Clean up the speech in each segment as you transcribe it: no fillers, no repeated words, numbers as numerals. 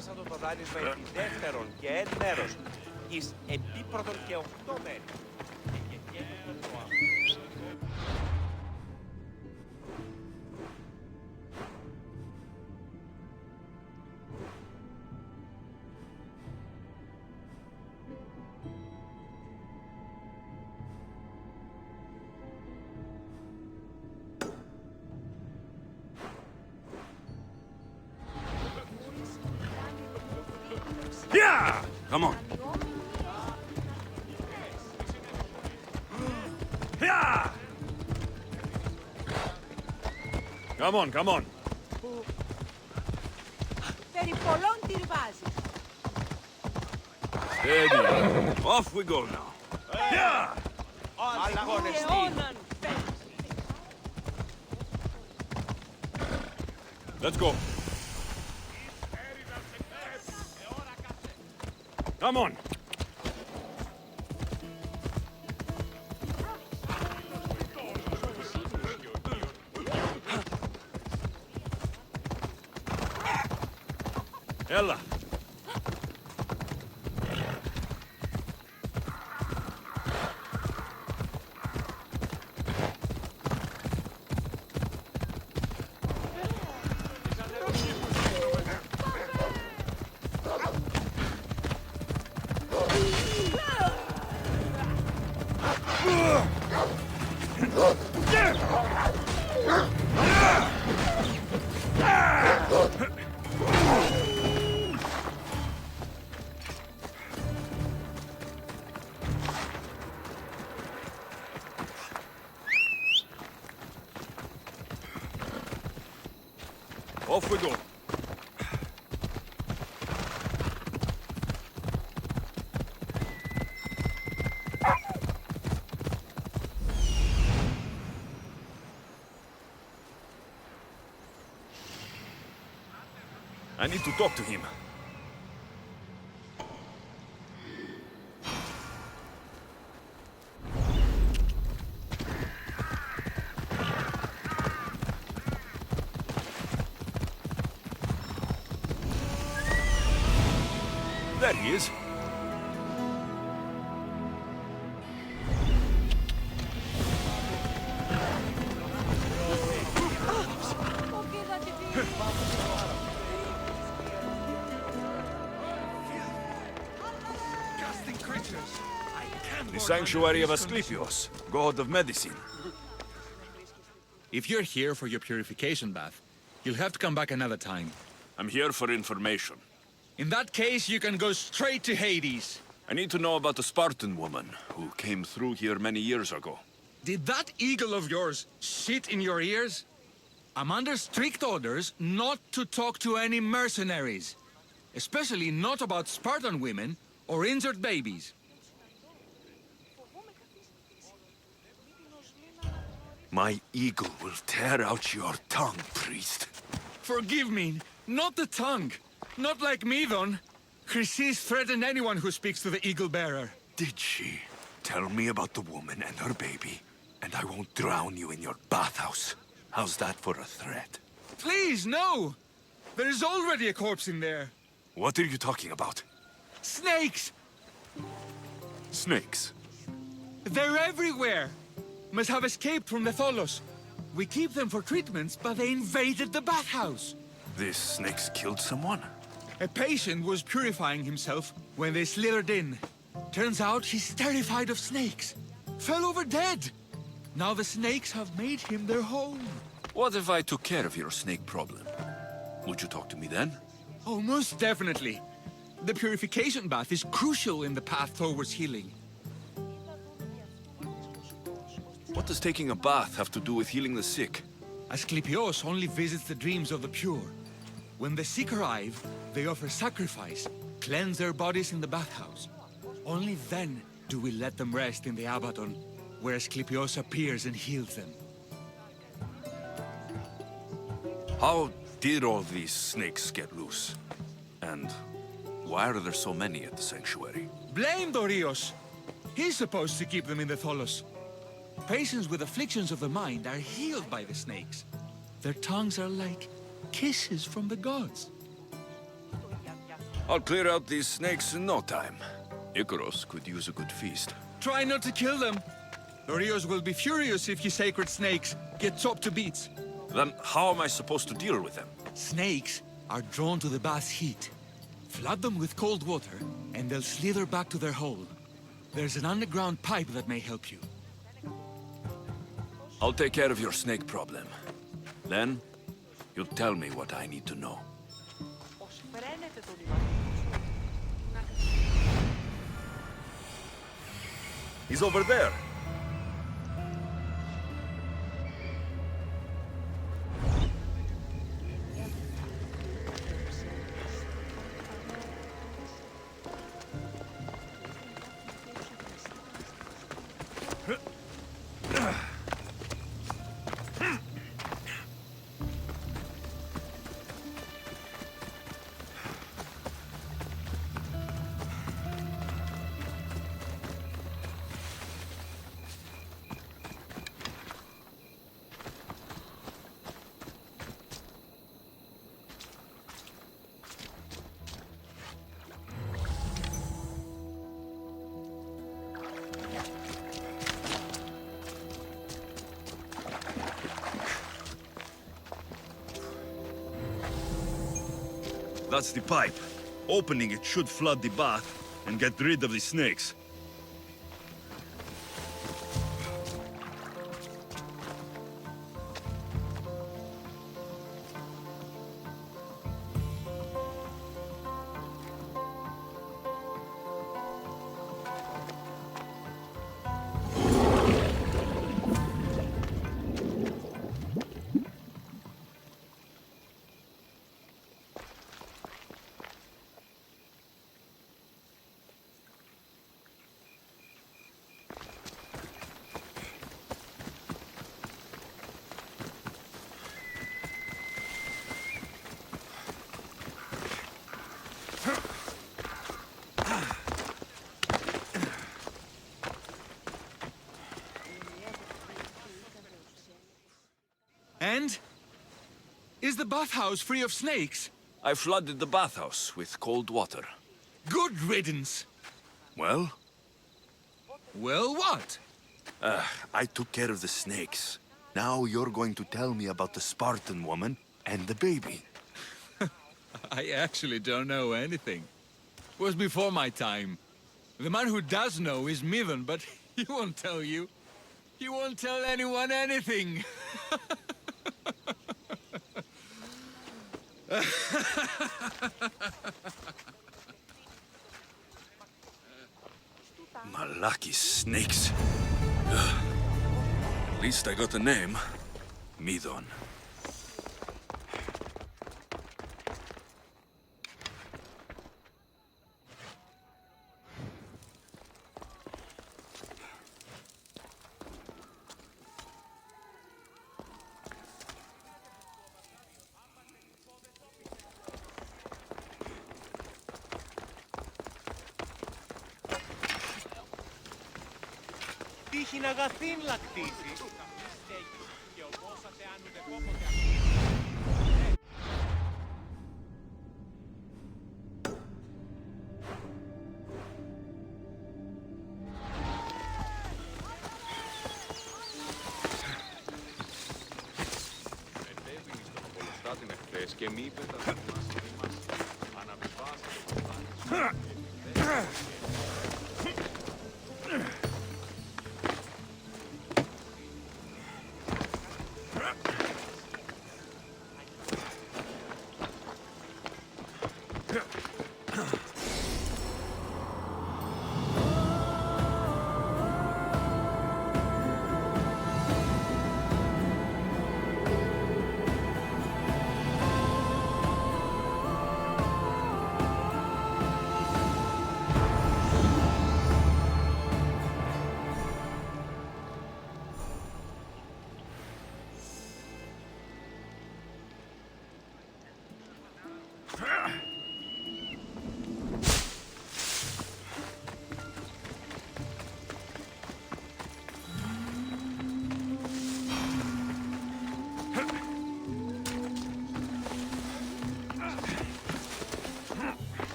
Άσαντο το δάνεισμα επί δεύτερον και εν μέρος, εις επίπρωτον και 8 μέρη. Yeah! Come on. Yeah! Come on, come on. Περί πολλών τυρβάζεις. Steady. Off we go now. Yeah! Αλλαγωνιστή. Αιώναν Let's go. Come on. Ella. Off we go. I need to talk to him. There he is. The sanctuary of Asclepios, god of medicine. If you're here for your purification bath, you'll have to come back another time. I'm here for information. In that case, you can go straight to Hades. I need to know about the Spartan woman who came through here many years ago. Did that eagle of yours shit in your ears? I'm under strict orders not to talk to any mercenaries. Especially not about Spartan women or injured babies. My eagle will tear out your tongue, priest. Forgive me, not the tongue. Not like me, Don. Chrysis threatened anyone who speaks to the eagle bearer. Did she? Tell me about the woman and her baby, and I won't drown you in your bathhouse. How's that for a threat? Please, no! There is already a corpse in there. What are you talking about? Snakes! Snakes? They're everywhere! Must have escaped from the Tholos. We keep them for treatments, but they invaded the bathhouse. These snakes killed someone? A patient was purifying himself when they slithered in. Turns out he's terrified of snakes. Fell over dead. Now the snakes have made him their home. What if I took care of your snake problem? Would you talk to me then? Oh, most definitely. The purification bath is crucial in the path towards healing. What does taking a bath have to do with healing the sick? Asclepios only visits the dreams of the pure. When the sick arrive, they offer sacrifice, cleanse their bodies in the bathhouse. Only then do we let them rest in the Abaddon, where Asclepios appears and heals them. How did all these snakes get loose? And why are there so many at the sanctuary? Blame Dorios! He's supposed to keep them in the Tholos. Patients with afflictions of the mind are healed by the snakes. Their tongues are like kisses from the gods. I'll clear out these snakes in no time. Icarus could use a good feast. Try not to kill them. Rios will be furious if you sacred snakes get chopped to bits. Then how am I supposed to deal with them? Snakes are drawn to the bath's heat. Flood them with cold water, and they'll slither back to their hole. There's an underground pipe that may help you. I'll take care of your snake problem. Then, you'll tell me what I need to know. Πώς φρένεται το λιμάνι. He's over there. That's the pipe. Opening it should flood the bath and get rid of the snakes. And? Is the bathhouse free of snakes? I flooded the bathhouse with cold water. Good riddance. Well, Well, what? I took care of the snakes. Now you're going to tell me about the Spartan woman and the baby. I actually don't know anything. Was before my time. The man who does know is Midon, but he won't tell you. He won't tell anyone anything. Malaki snakes. Ugh. At least I got a name. Midon. Τύχη να γαθήν λακτήσει. Και οβόσατε αν ούτε πόποτε Μετέβηνε στον Πολωστάτη εχθές και μη είπε τα θυμάσαι μας αναβιβάσατε το δάνειο.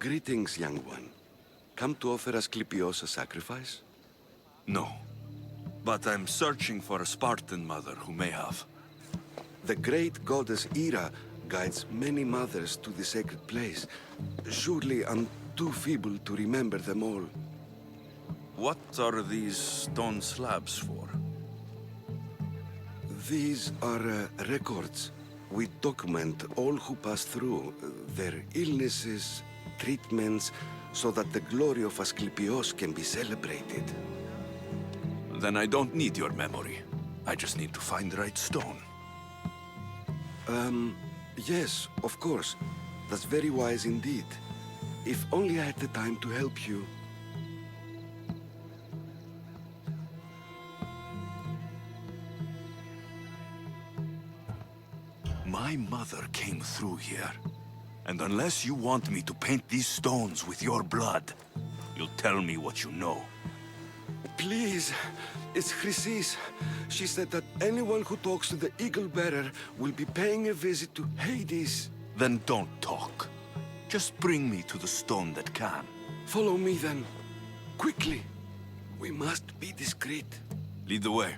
Greetings, young one. Come to offer Asclepios a sacrifice? No. But I'm searching for a Spartan mother who may have. The great goddess Hera guides many mothers to the sacred place. Surely I'm too feeble to remember them all. What are these stone slabs for? These are records. We document all who pass through, their illnesses, treatments, so that the glory of Asclepios can be celebrated. Then I don't need your memory. I just need to find the right stone. Yes, of course. That's very wise indeed. If only I had the time to help you. My mother came through here. And unless you want me to paint these stones with your blood, you'll tell me what you know. Please, it's Chrysis. She said that anyone who talks to the Eagle Bearer will be paying a visit to Hades. Then don't talk. Just bring me to the stone that can. Follow me then. Quickly. We must be discreet. Lead the way.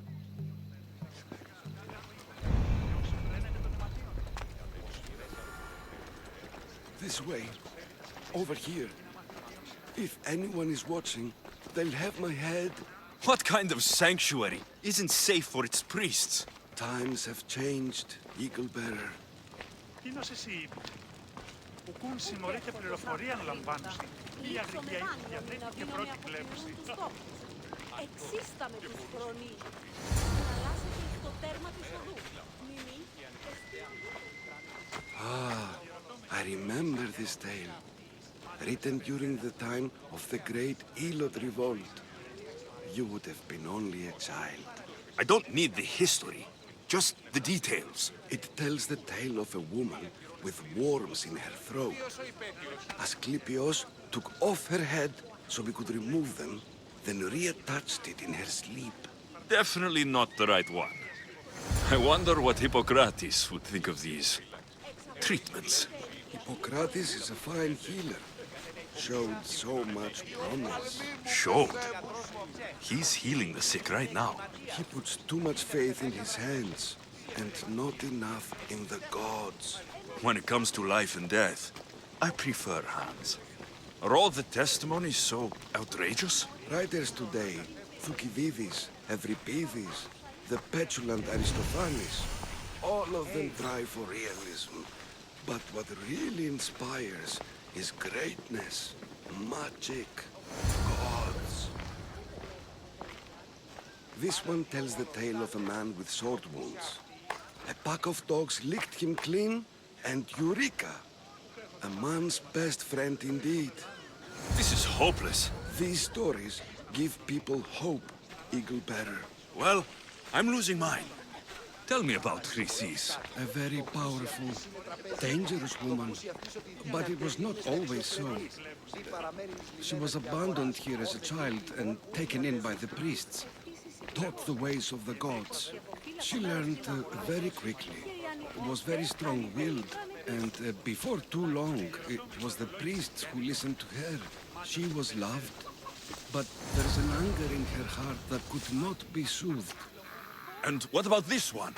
This way. Over here. If anyone is watching, they'll have my head. What kind of sanctuary isn't safe for its priests? Times have changed, Eagle Bearer. Τίνος εσύ, που κουν συμμορείται πληροφορία λαμβάνουση. Η αγρική διαθέτει και πρώτη πλεύση. Εξίστα με τους χρονείς. Χαλάσετε το τέρμα της οδού. Μιμή, I remember this tale. Written during the time of the great Elot revolt. You would have been only a child. I don't need the history, just the details. It tells the tale of a woman with worms in her throat. Asclepios took off her head so we could remove them, then reattached it in her sleep. Definitely not the right one. I wonder what Hippocrates would think of these treatments. Hippocrates is a fine healer. Showed so much promise. Showed? He's healing the sick right now. He puts too much faith in his hands, and not enough in the gods. When it comes to life and death, I prefer hands. Are all the testimonies so outrageous? Writers today, Thucydides, Euripides, the petulant Aristophanes, all of them try for realism. But what really inspires is greatness, magic, gods. This one tells the tale of a man with sword wounds. A pack of dogs licked him clean, and Eureka! A man's best friend indeed. This is hopeless. These stories give people hope, Eagle Bearer. Well, I'm losing mine. Tell me about Chrysis. A very powerful, dangerous woman. But it was not always so. She was abandoned here as a child and taken in by the priests. Taught the ways of the gods. She learned very quickly. Was very strong-willed. And before too long, it was the priests who listened to her. She was loved. But there's an anger in her heart that could not be soothed. And what about this one?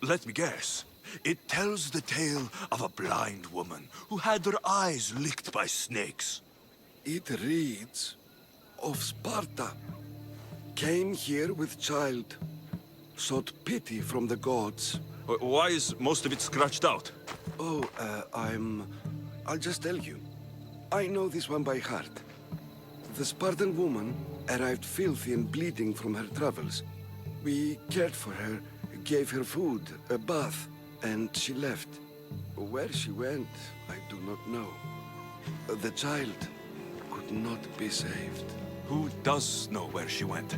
Let me guess. It tells the tale of a blind woman who had her eyes licked by snakes. It reads of Sparta. Came here with child. Sought pity from the gods. Why is most of it scratched out? Oh, I'll just tell you. I know this one by heart. The Spartan woman arrived filthy and bleeding from her travels. We cared for her, gave her food, a bath, and she left. Where she went, I do not know. The child could not be saved. Who does know where she went?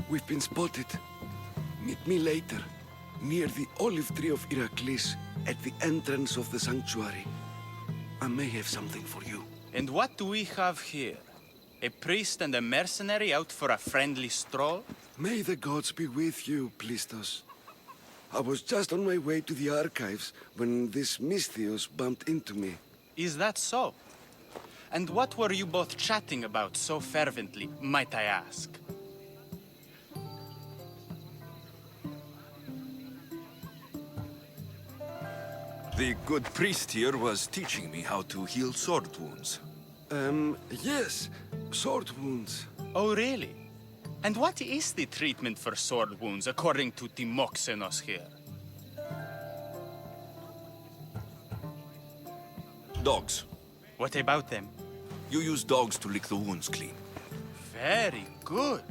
We've been spotted. Meet me later, near the olive tree of Heracles, at the entrance of the sanctuary. I may have something for you. And what do we have here? A priest and a mercenary out for a friendly stroll? May the gods be with you, Plistos. I was just on my way to the archives when this Misthios bumped into me. Is that so? And what were you both chatting about so fervently, might I ask? The good priest here was teaching me how to heal sword wounds. Yes, sword wounds. Oh, really? And what is the treatment for sword wounds, according to Timoxenos here? Dogs. What about them? You use dogs to lick the wounds clean. Very good.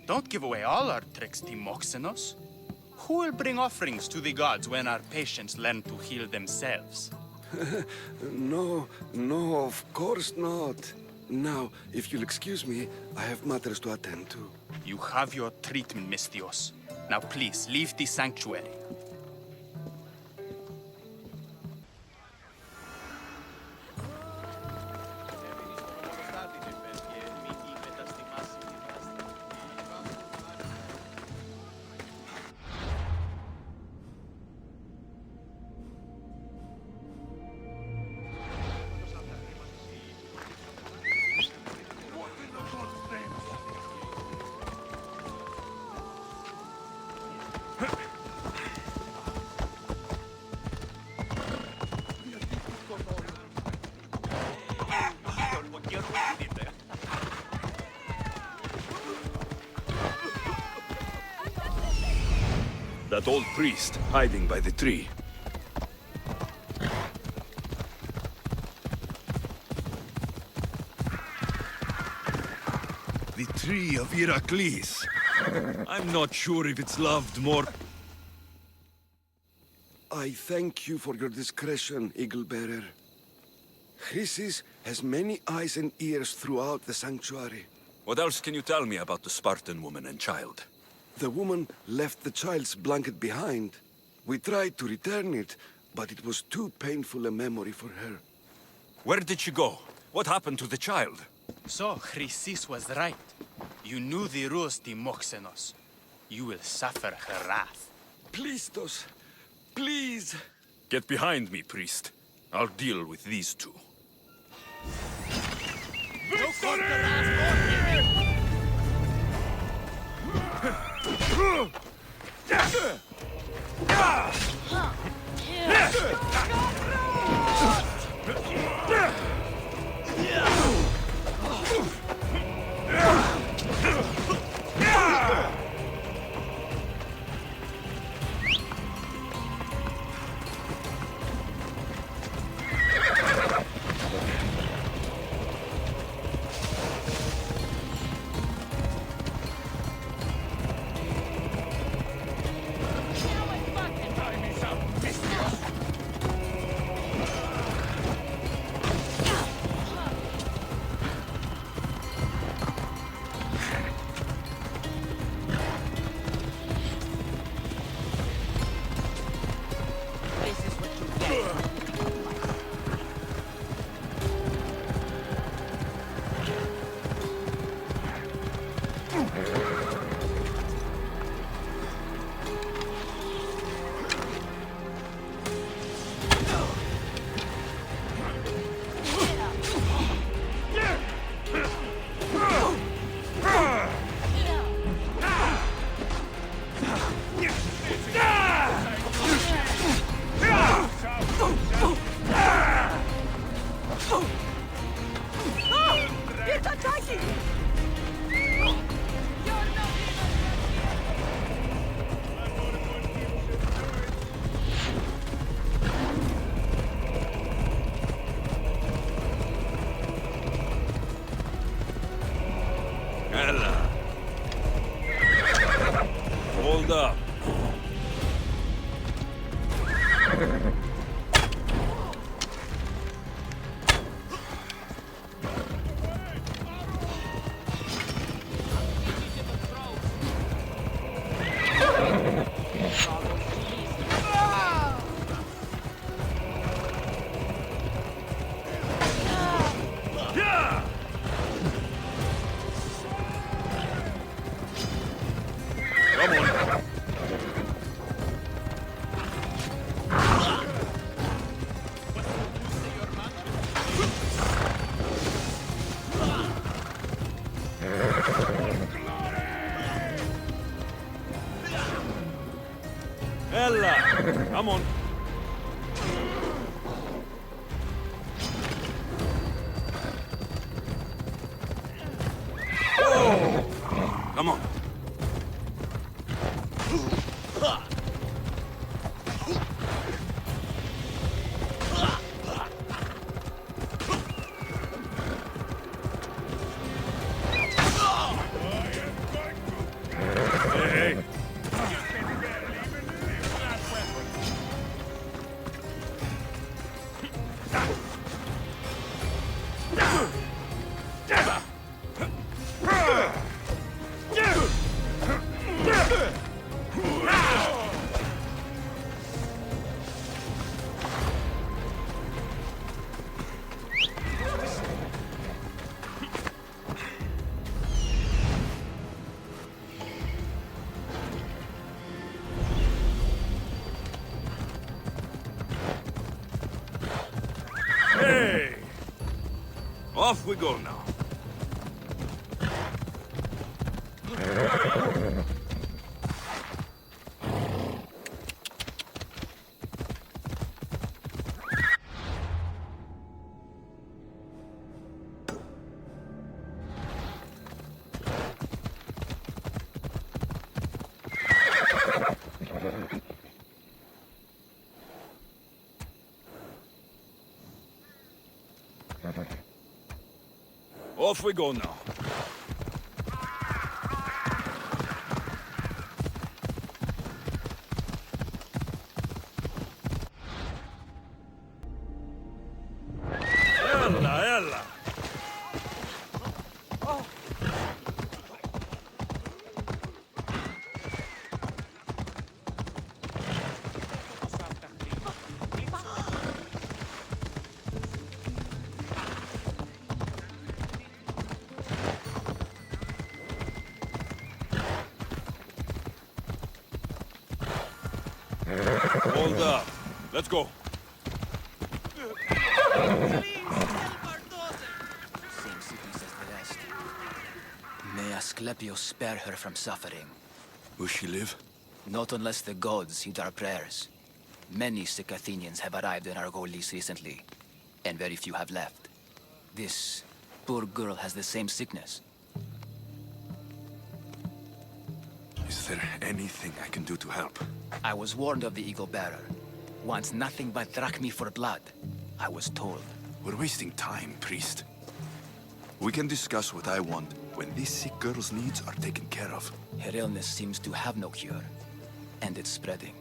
Don't give away all our tricks, Timoxenos. Who will bring offerings to the gods when our patients learn to heal themselves? No, of course not. Now, if you'll excuse me, I have matters to attend to. You have your treatment, Mistios. Now please, leave the sanctuary. That old priest hiding by the tree. The tree of Heracles. I'm not sure if it's loved more. I thank you for your discretion, Eagle Bearer. Chrysis has many eyes and ears throughout the sanctuary. What else can you tell me about the Spartan woman and child? The woman left the child's blanket behind. We tried to return it, but it was too painful a memory for her. Where did she go? What happened to the child? So, Chrysis was right. You knew the rules, Timoxenos. You will suffer her wrath. Plistos, please. Get behind me, priest. I'll deal with these two. Hold up. Come on. Yalla! Come on. Oh! Come on. Hey! Hey! Off we go now. Off we go now. Yalla, yalla. Hold up. Let's go. Same sickness as the rest. May Asclepius spare her from suffering. Will she live? Not unless the gods heed our prayers. Many sick Athenians have arrived in Argolis recently, and very few have left. This poor girl has the same sickness. Is there anything I can do to help? I was warned of the Eagle Bearer. Wants nothing but drachmi for blood. I was told. We're wasting time, priest. We can discuss what I want when this sick girl's needs are taken care of. Her illness seems to have no cure, and it's spreading.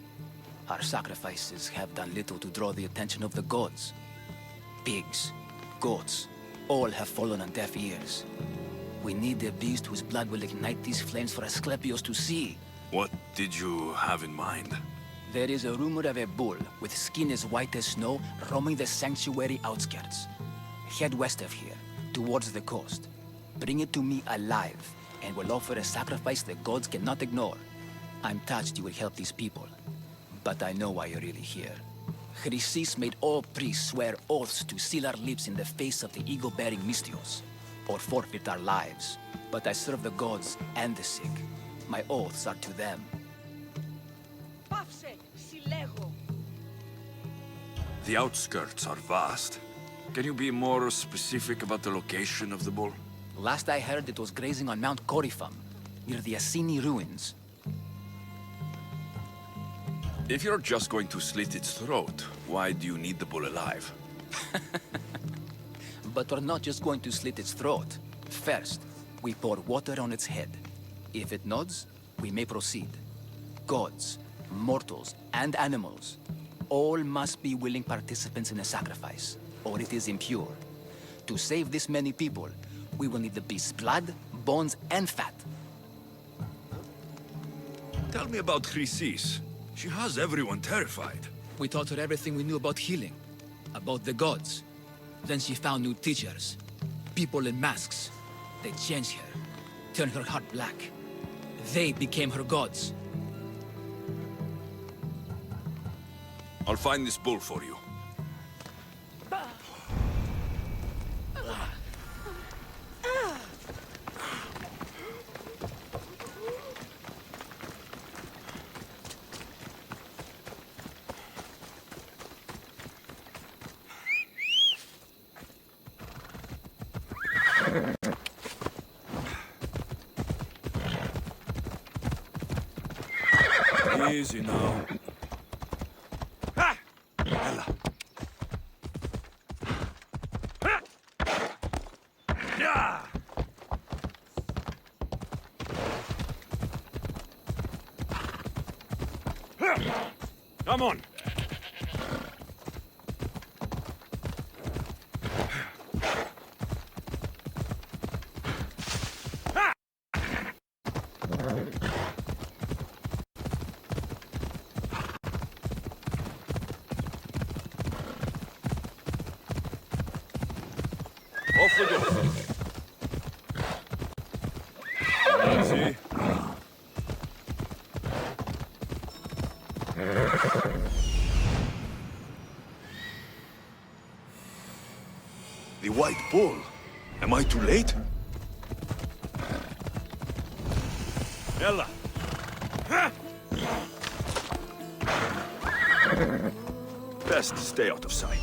Our sacrifices have done little to draw the attention of the gods. Pigs, goats, all have fallen on deaf ears. We need a beast whose blood will ignite these flames for Asclepius to see. What did you have in mind? There is a rumor of a bull with skin as white as snow roaming the sanctuary outskirts. Head west of here, towards the coast. Bring it to me alive, and we'll offer a sacrifice the gods cannot ignore. I'm touched you will help these people, but I know why you're really here. Chrysis made all priests swear oaths to seal our lips in the face of the eagle-bearing Mystios, or forfeit our lives. But I serve the gods and the sick. My oaths are to them. Πάυσε, συλλέγω. The outskirts are vast. Can you be more specific about the location of the bull? Last I heard, it was grazing on Mount Corifum, near the Assini ruins. If you're just going to slit its throat, why do you need the bull alive? But we're not just going to slit its throat. First, we pour water on its head. If it nods, we may proceed. Gods, mortals, and animals, all must be willing participants in a sacrifice, or it is impure. To save this many people, we will need the beast's blood, bones, and fat. Tell me about Chrysis. She has everyone terrified. We taught her everything we knew about healing, about the gods. Then she found new teachers, people in masks. They changed her, turned her heart black. They became her gods. I'll find this bull for you. Easy now. Ella. Come on. Off we go. Easy. The White Bull. Am I too late? Ella. Best stay out of sight.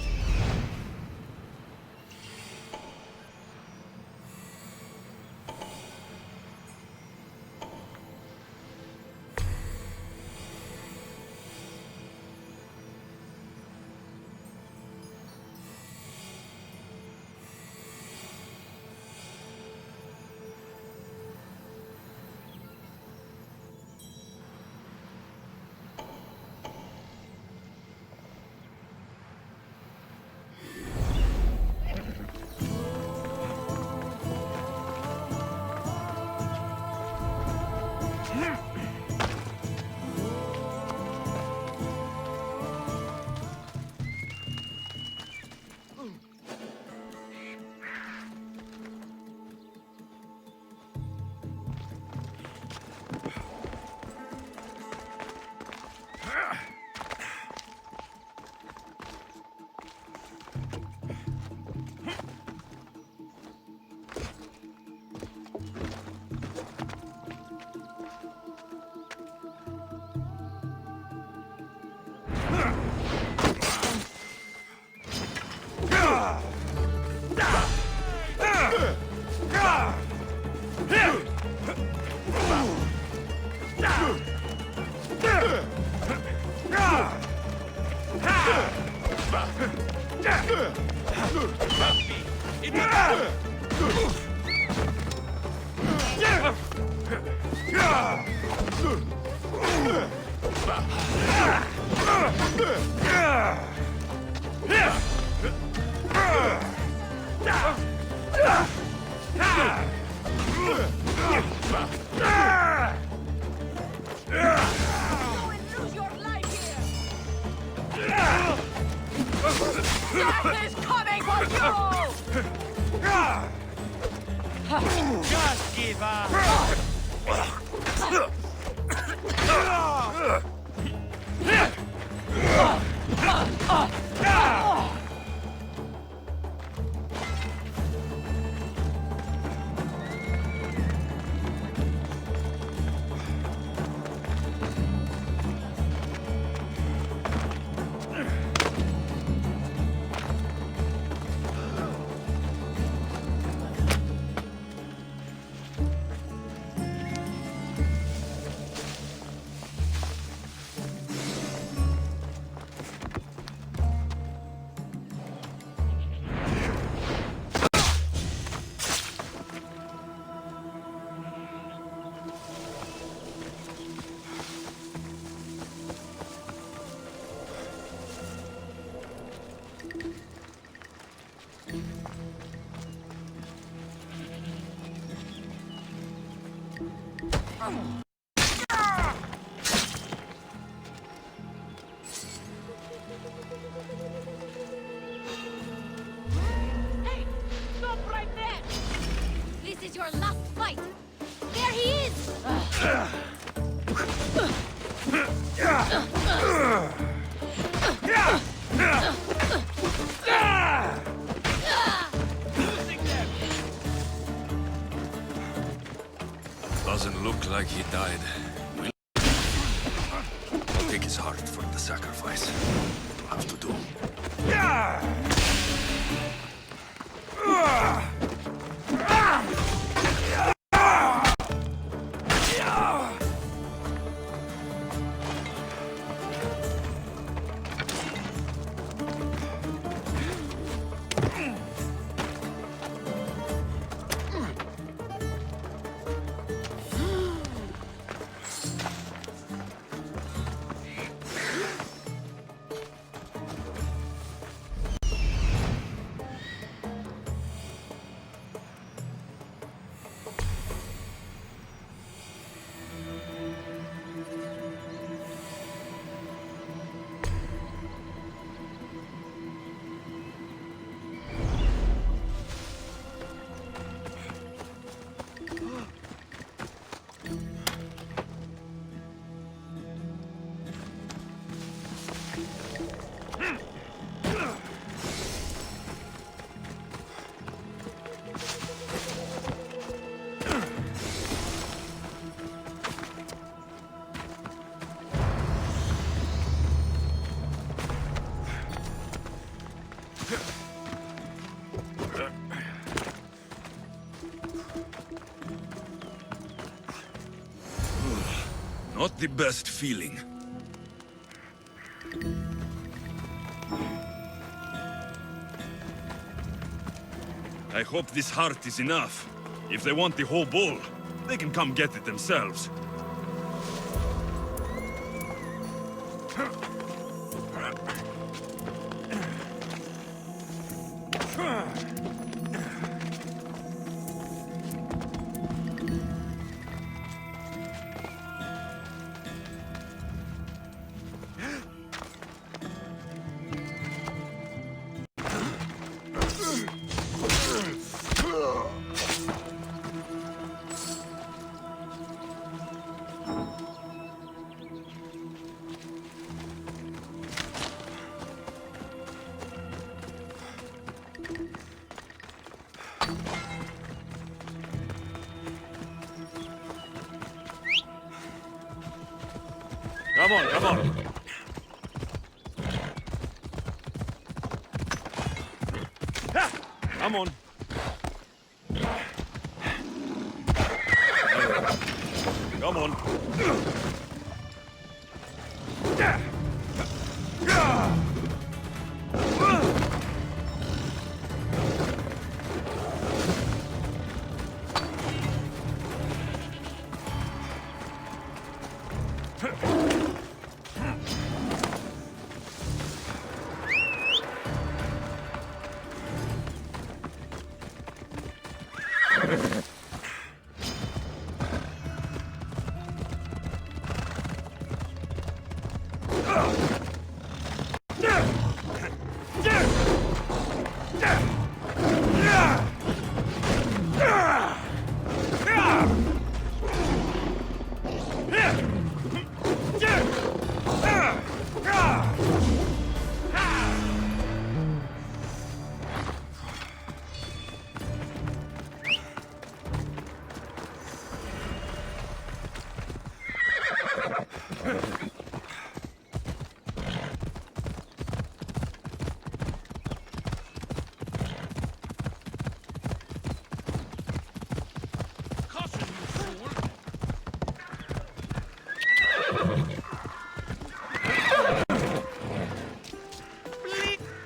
Death is coming for you! Just give up. Hey, stop right there! This is your last fight. There he is! Doesn't look like he died. Take his heart for the sacrifice. It'll have to do. Not the best feeling. I hope this heart is enough. If they want the whole bull, they can come get it themselves. Come on, come on. Come on. Come on.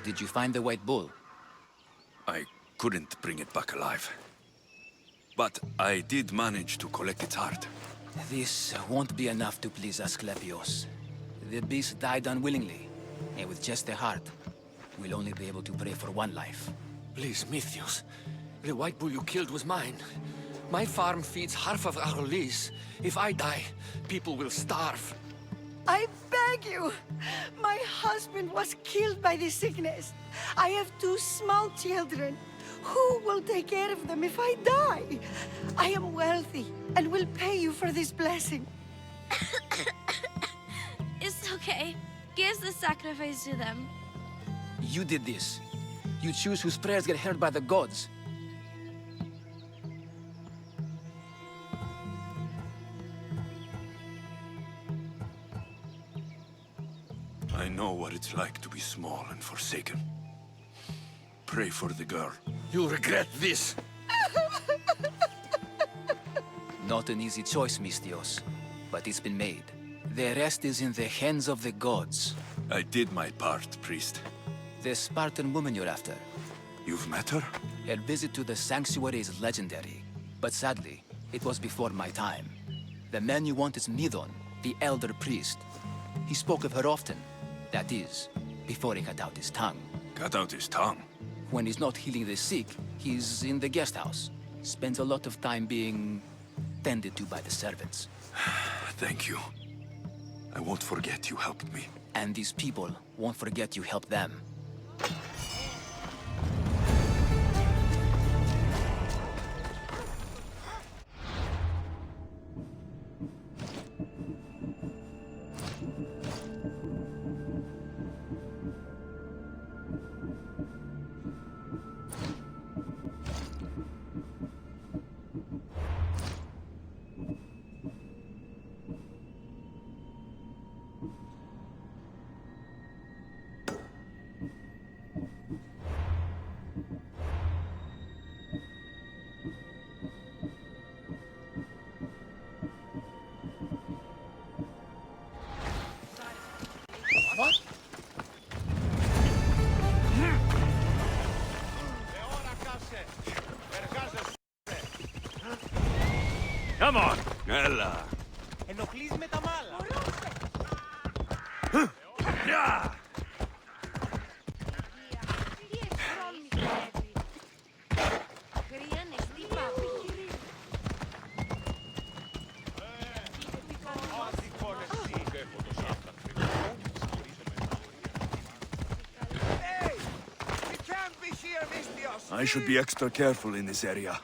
Did you find the white bull? I couldn't bring it back alive. But I did manage to collect its heart. This won't be enough to please Asclepios. The beast died unwillingly, and with just the heart, we'll only be able to pray for one life. Please, Mythios. The white bull you killed was mine. My farm feeds half of Arolis. If I die, people will starve. I beg you! My husband was killed by this sickness. I have 2 small children. Who will take care of them if I die? I am wealthy and will pay you for this blessing. It's okay. Give the sacrifice to them. You did this. You choose whose prayers get heard by the gods. I know what it's like to be small and forsaken. Pray for the girl. You'll regret this. Not an easy choice, Mystios, but it's been made. The rest is in the hands of the gods. I did my part, priest. The Spartan woman you're after. You've met her? Her visit to the sanctuary is legendary, but sadly, it was before my time. The man you want is Midon, the elder priest. He spoke of her often. That is, before he cut out his tongue. Cut out his tongue? When he's not healing the sick, he's in the guest house. Spends a lot of time being tended to by the servants. Thank you. I won't forget you helped me. And these people won't forget you helped them. Come on! Ella. Ενοχλείς με τα μάλα. Yeah! I should be extra careful in this area.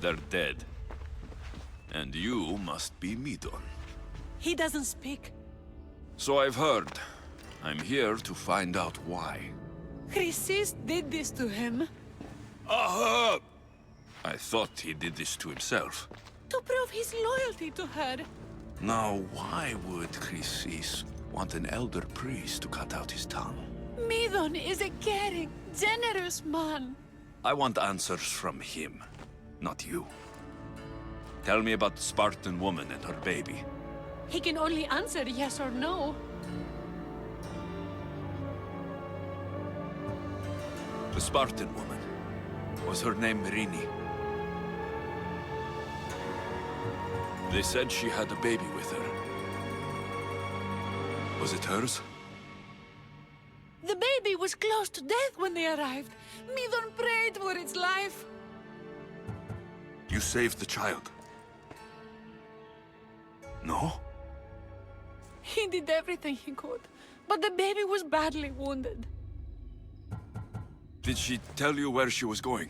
They're dead. And you must be Midon. He doesn't speak. So I've heard. I'm here to find out why. Chrysis did this to him. Aha! I thought he did this to himself. To prove his loyalty to her. Now, why would Chrysis want an elder priest to cut out his tongue? Midon is a caring, generous man. I want answers from him, not you. Tell me about the Spartan woman and her baby. He can only answer yes or no. The Spartan woman. Was her name Rini? They said she had a baby with her. Was it hers? The baby was close to death when they arrived. Midon prayed for its life. You saved the child? No? He did everything he could, but the baby was badly wounded. Did she tell you where she was going?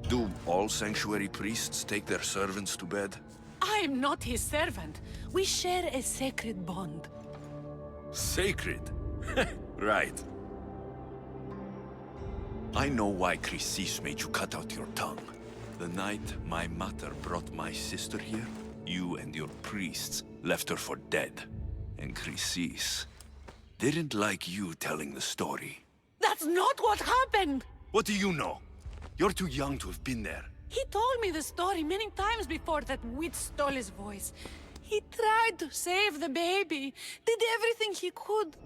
Do all sanctuary priests take their servants to bed? I am not his servant. We share a sacred bond. Sacred? Right. I know why Chrysis made you cut out your tongue. The night my mother brought my sister here, you and your priests left her for dead. And Chrysis didn't like you telling the story. That's not what happened! What do you know? You're too young to have been there. He told me the story many times before that witch stole his voice. He tried to save the baby, did everything he could.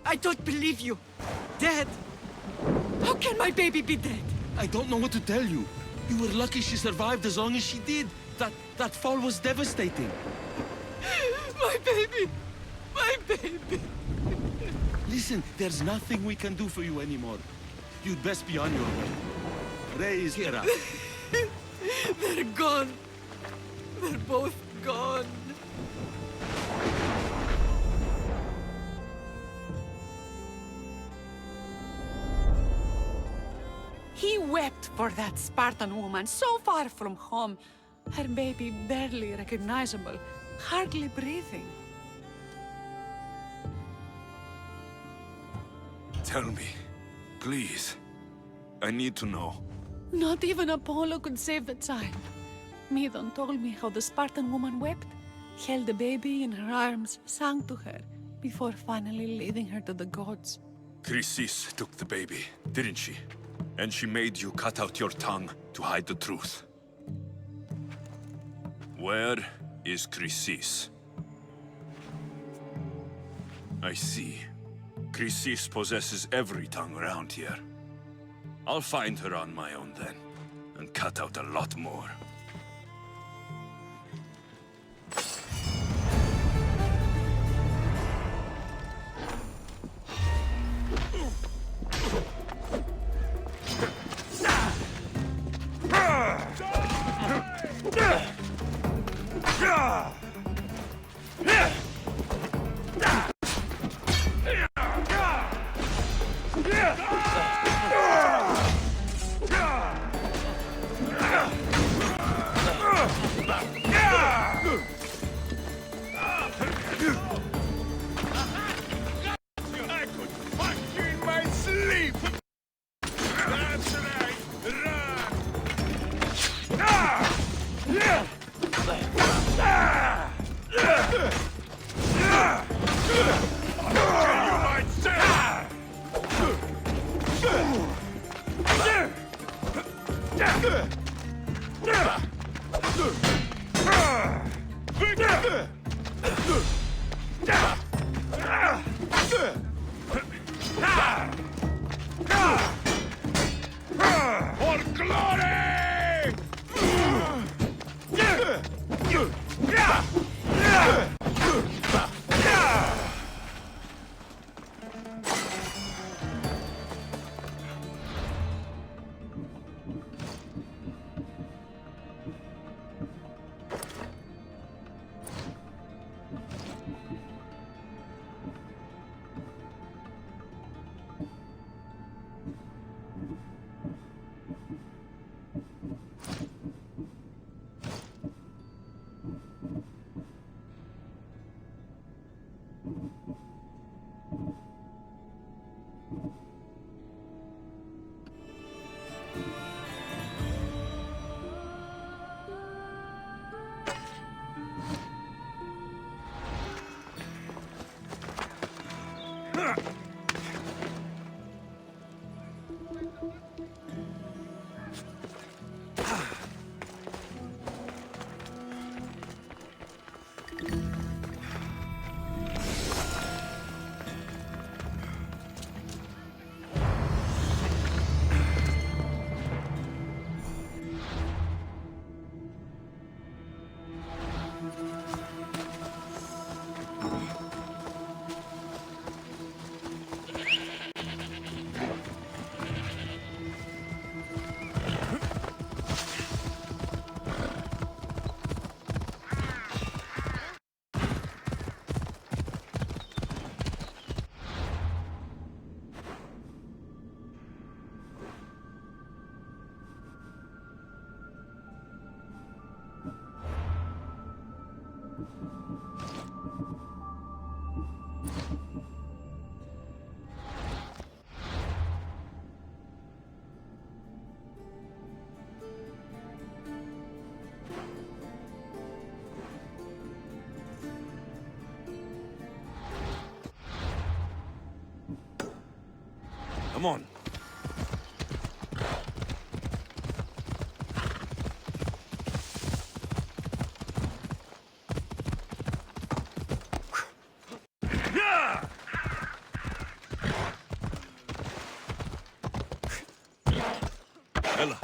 I don't believe you. Dead. How can my baby be dead? I don't know what to tell you. You were lucky she survived as long as she did. That fall was devastating. My baby! My baby! Listen, there's nothing we can do for you anymore. You'd best be on your way. Raise here up. They're gone. They're both gone. He wept for that Spartan woman so far from home. Her baby barely recognizable, hardly breathing. Tell me, please. I need to know. Not even Apollo could save the child. Midon told me how the Spartan woman wept, held the baby in her arms, sang to her, before finally leading her to the gods. Chrysis took the baby, didn't she? And she made you cut out your tongue to hide the truth. Where is Chrysis? I see. Chrysis possesses every tongue around here. I'll find her on my own then, and cut out a lot more. Come on. Ella.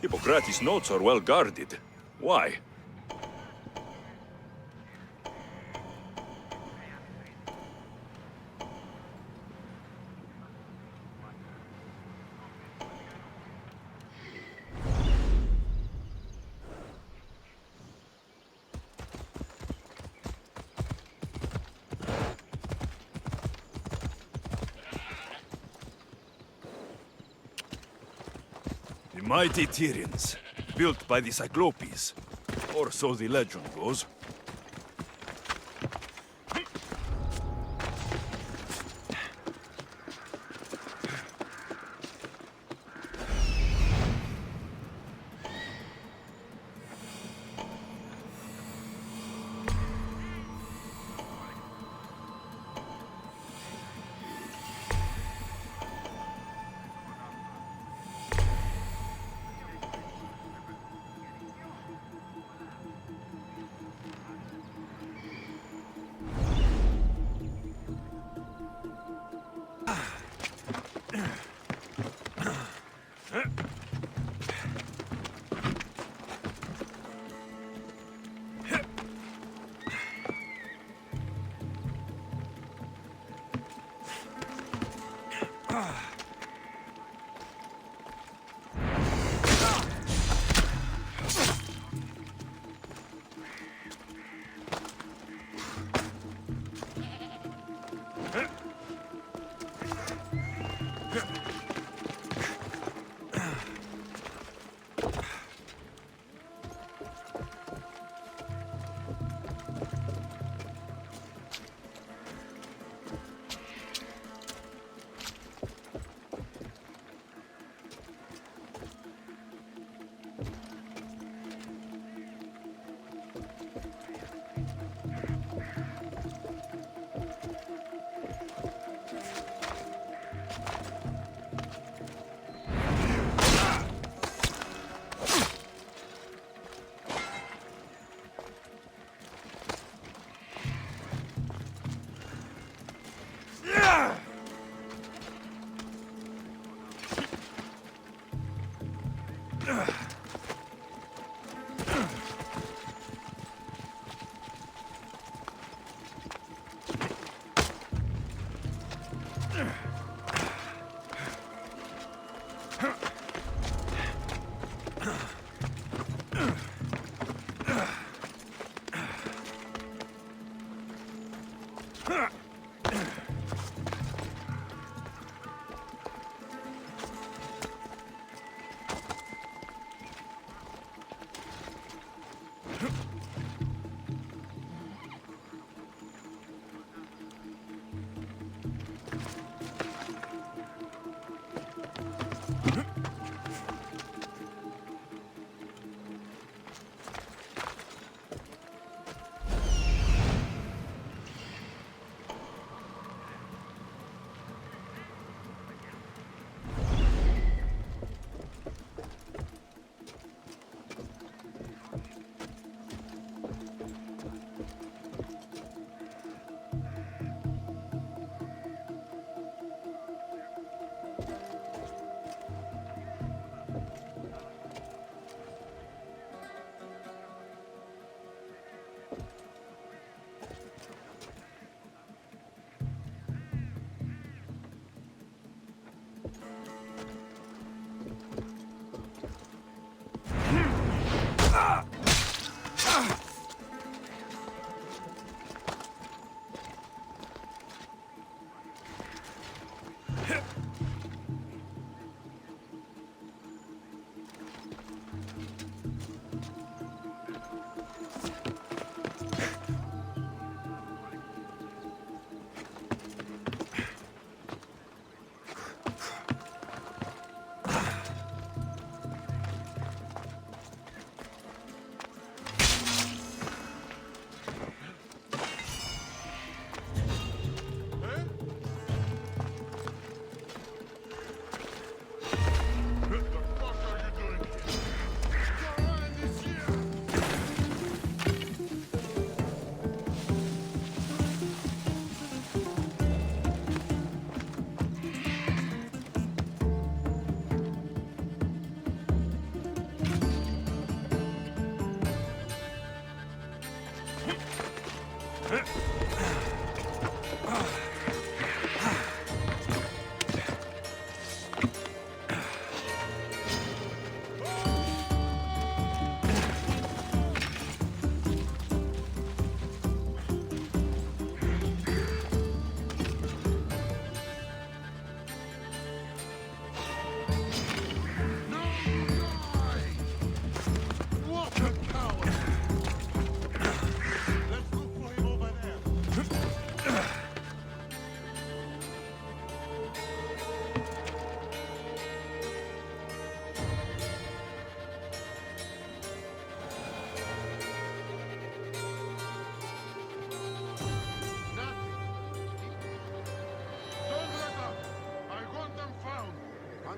Hippocrates' notes are well guarded. Why? The mighty Tyrians, built by the Cyclopes, or so the legend goes.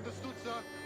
Understood, sir.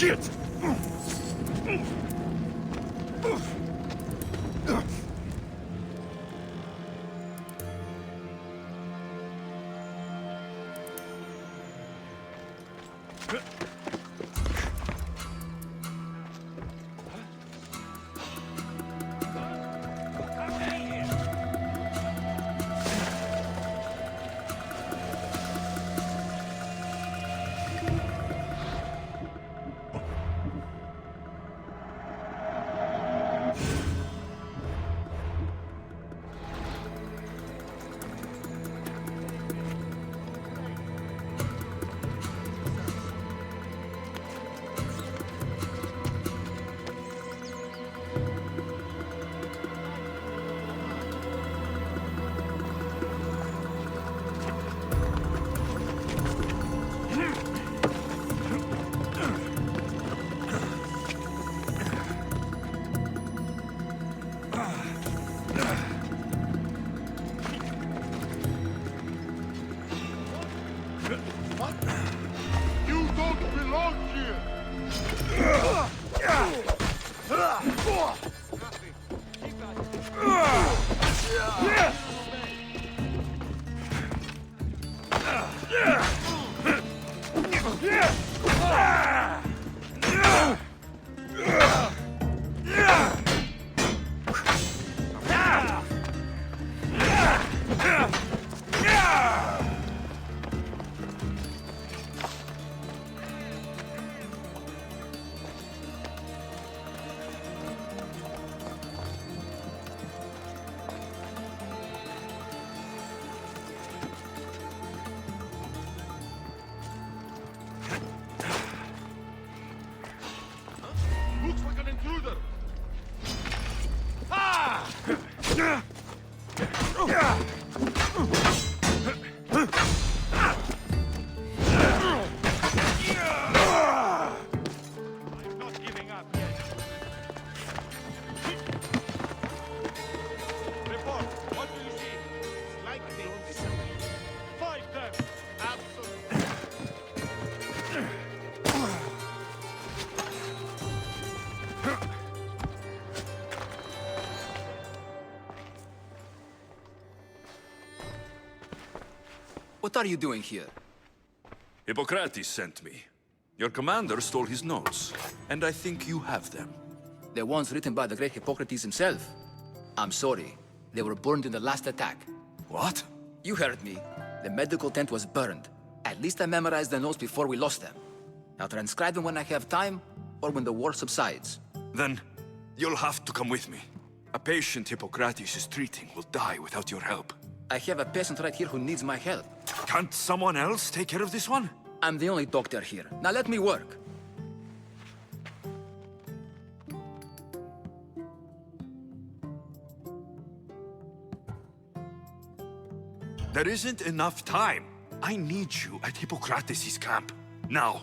Shit! You don't belong here! Looks like an intruder! I'm not giving up yet. Report, what do you see? Like this. Fight them! Absolutely. What are you doing here? Hippocrates sent me. Your commander stole his notes, and I think you have them. The ones written by the great Hippocrates himself. I'm sorry. They were burned in the last attack. What? You heard me. The medical tent was burned. At least I memorized the notes before we lost them. I'll transcribe them when I have time, or when the war subsides. Then, you'll have to come with me. A patient Hippocrates is treating will die without your help. I have a patient right here who needs my help. Can't someone else take care of this one? I'm the only doctor here. Now let me work. There isn't enough time. I need you at Hippocrates' camp. Now.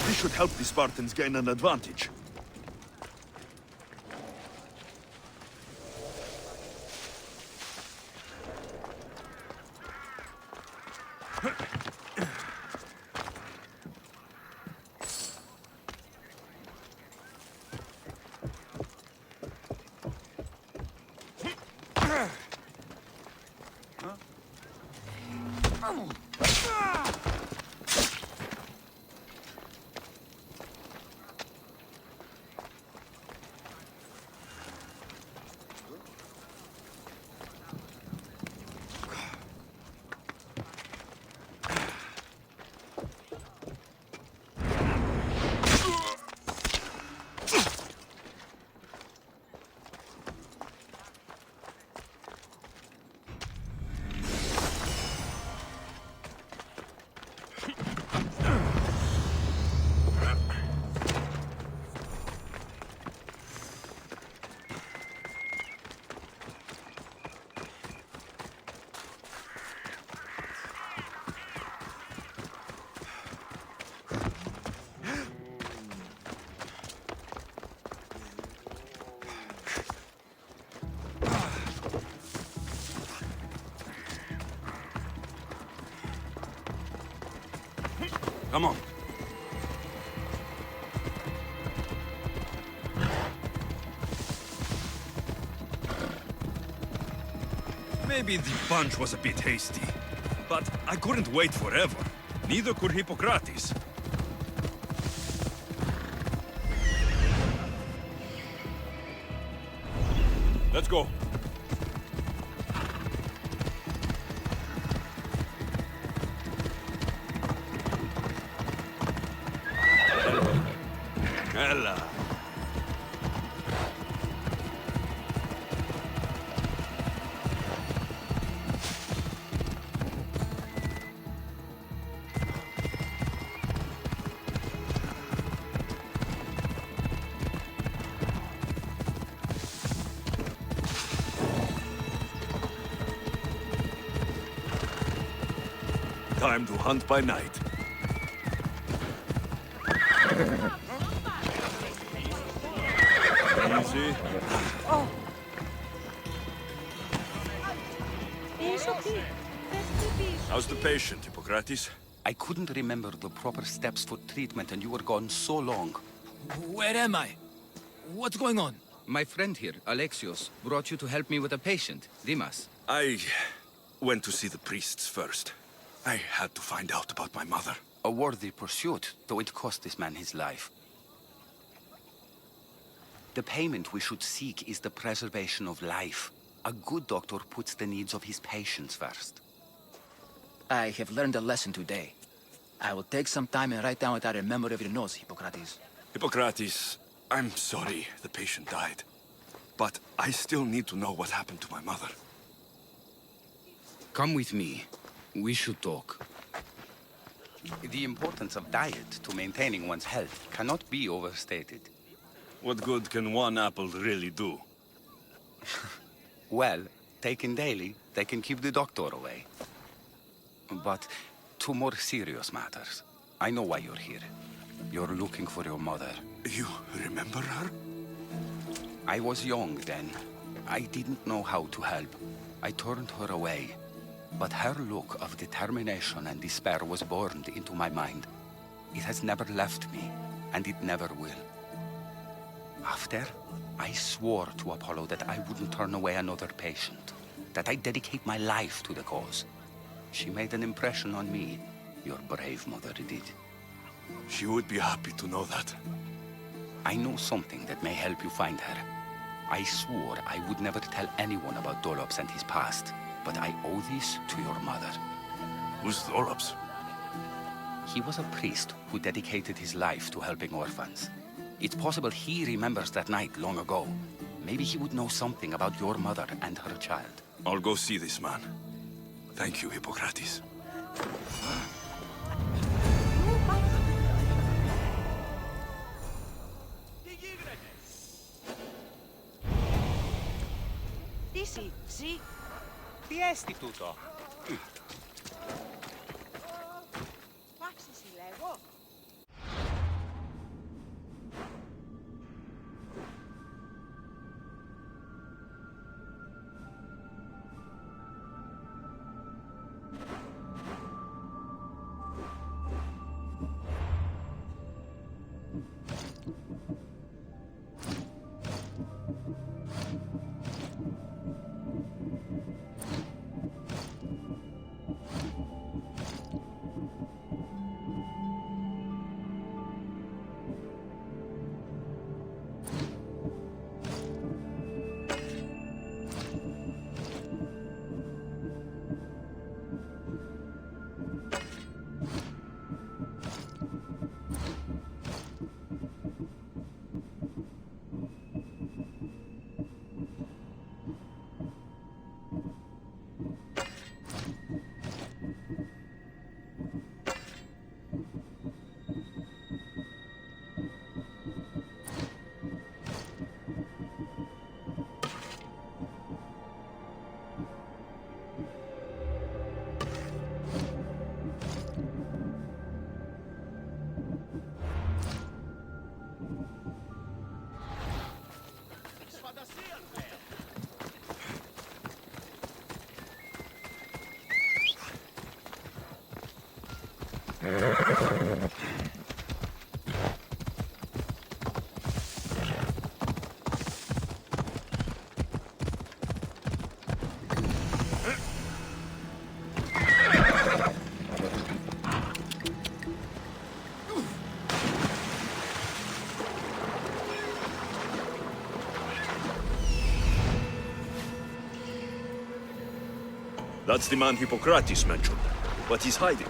This should help the Spartans gain an advantage. Come on. Maybe the punch was a bit hasty, but I couldn't wait forever. Neither could Hippocrates. Let's go. Ella. Time to hunt by night. Easy. Oh. How's the patient, Hippocrates? I couldn't remember the proper steps for treatment and you were gone so long. Where am I? What's going on? My friend here, Alexios, brought you to help me with a patient, Dimas. I went to see the priests first. I had to find out about my mother. A worthy pursuit, though it cost this man his life. The payment we should seek is the preservation of life. A good doctor puts the needs of his patients first. I have learned a lesson today. I will take some time and write down what I remember of your notes, Hippocrates. Hippocrates, I'm sorry the patient died. But I still need to know what happened to my mother. Come with me. We should talk. The importance of diet to maintaining one's health cannot be overstated. What good can one apple really do? Well, taken daily, they can keep the doctor away. But to more serious matters. I know why you're here. You're looking for your mother. You remember her? I was young then. I didn't know how to help. I turned her away. But her look of determination and despair was burned into my mind. It has never left me, and it never will. After, I swore to Apollo that I wouldn't turn away another patient, that I'd dedicate my life to the cause. She made an impression on me. Your brave mother did. She would be happy to know that. I know something that may help you find her. I swore I would never tell anyone about Dolops and his past, but I owe this to your mother. Who's Dolops? He was a priest who dedicated his life to helping orphans. It's possible he remembers that night long ago. Maybe he would know something about your mother and her child. I'll go see this man. Thank you, Hippocrates. Τι έστι τούτο? Εντάξει, συλλέγω. That's the man Hippocrates mentioned, but he's hiding.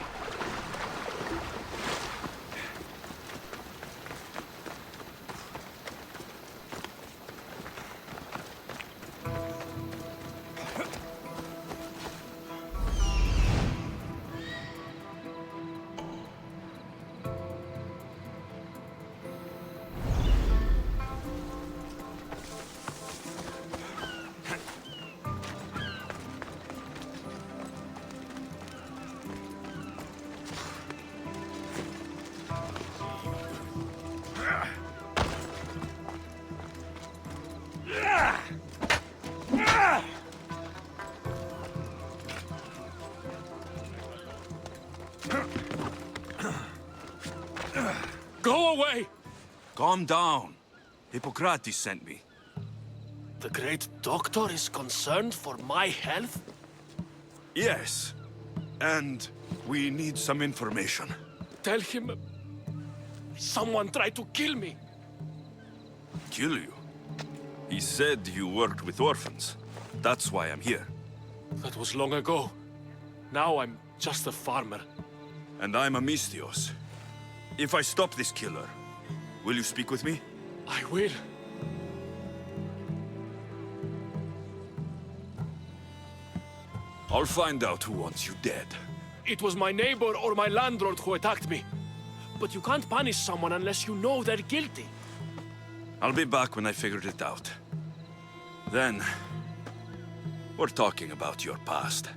Go away! Calm down. Hippocrates sent me. The great doctor is concerned for my health? Yes. And we need some information. Tell him... someone tried to kill me. Kill you? He said you worked with orphans. That's why I'm here. That was long ago. Now I'm just a farmer. And I'm Amistios. If I stop this killer, will you speak with me? I will. I'll find out who wants you dead. It was my neighbor or my landlord who attacked me. But you can't punish someone unless you know they're guilty. I'll be back when I figured it out. Then, we're talking about your past.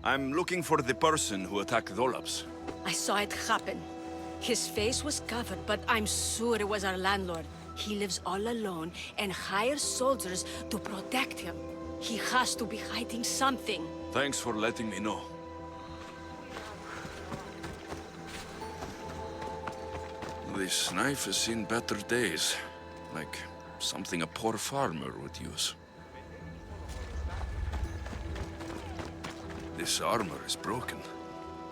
I'm looking for the person who attacked Dolaps. I saw it happen. His face was covered, but I'm sure it was our landlord. He lives all alone and hires soldiers to protect him. He has to be hiding something. Thanks for letting me know. This knife has seen better days. Like something a poor farmer would use. This armor is broken,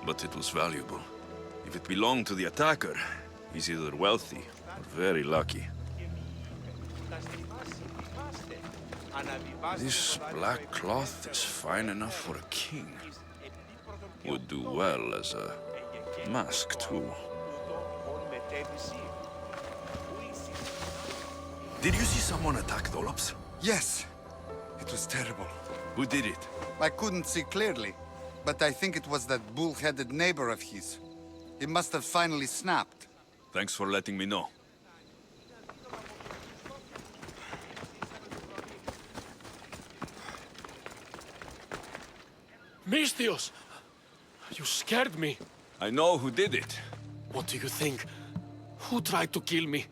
but it was valuable. If it belonged to the attacker, he's either wealthy or very lucky. This black cloth is fine enough for a king. Would do well as a mask, too. Did you see someone attack Dolops? Yes. It was terrible. Who did it? I couldn't see clearly, but I think it was that bull-headed neighbor of his. He must have finally snapped. Thanks for letting me know. Mistios! You scared me. I know who did it. What do you think? Who tried to kill me?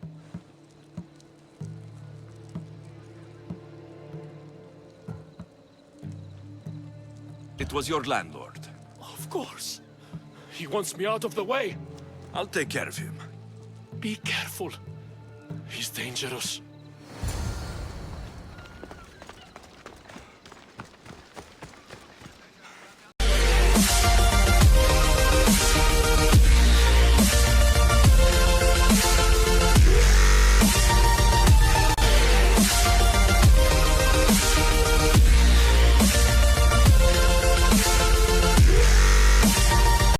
It was your landlord. Of course. He wants me out of the way. I'll take care of him. Be careful. He's dangerous.